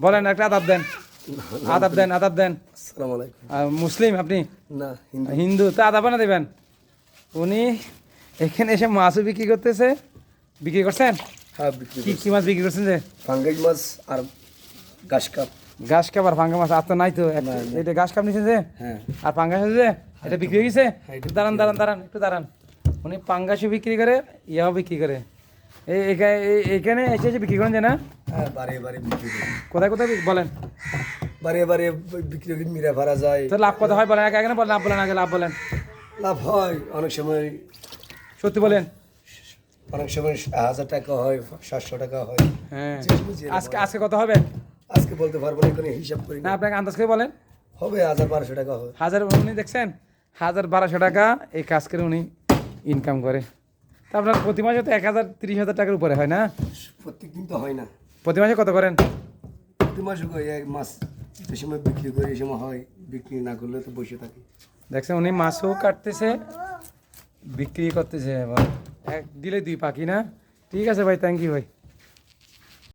বলেন একটা আদাব দেন, আদাব দেন, আদাব দেন। আসসালামু আলাইকুম। মুসলিম আপনি? না, হিন্দু। হিন্দু, তো আদাব না দেবেন। উনি এখানে এসে মাছও বিক্রি করতেছে। বিক্রি করছেন? হ্যাঁ, বিক্রি কি করছি। কি মাছ বিক্রি করছেন যে? পাঙ্গাস মাছ আর ঘাস কাপ। ঘাস কাপ আর ফাঙ্গা মাছ আর তো নাই তো। না। এটা ঘাস কাপ নিছেন যে, হ্যাঁ। আর পাঙ্গাস আছে যে, এটা বিক্রি হয়ে গেছে। হ্যাঁ, এটা একটু দাঁড়ান দাঁড়ান দাঁড়ান, একটু দাঁড়ান। উনি পাঙ্গাসও বিক্রি করে, ইয়াও বিক্রি করে। এখানে এসে এসে বিক্রি করেন যে না? হ্যাঁ, বারে বারে বিক্রি করি। কোথায় কোথায় বলেন বারে বারে বিক্রি করি, মিরা ভাড়া যায়। তো? লাভ কত হয় বলেন, এখানে বলেন, লাভ বলেন, আগে লাভ বলেন। লাভ হয় অনেক সময়, সত্যি বলেন। অনেক সময় 1000 টাকা হয়, 700 টাকা হয়। হ্যাঁ। যে সময় যে আজকে হয়। আজকে কত হবে? আজকে বলতে পারবো না, এখানে হিসাব করি না, না। আপনাকে আন্দাজ করে বলেন। হবে 1000-1200 টাকা হয়। উনি দেখছেন 1200 টাকা এই কাজ করে উনি ইনকাম করে। তা আপনার প্রতি মাসে তো 30,000 টাকার উপরে হয় না? প্রত্যেক দিন তো হয় না। প্রতি মাসে কত করেন? প্রতি মাসে করি, এক মাস যে সময় বিক্রি করি এই সময় হয়, বিক্রি না করলে তো বসে থাকি। দেখছেন উনি মাছও কাটতেছে, বিক্রি করতেছে, আবার এক দিলে দুই পাখি না। ঠিক আছে ভাই, থ্যাংক ইউ ভাই।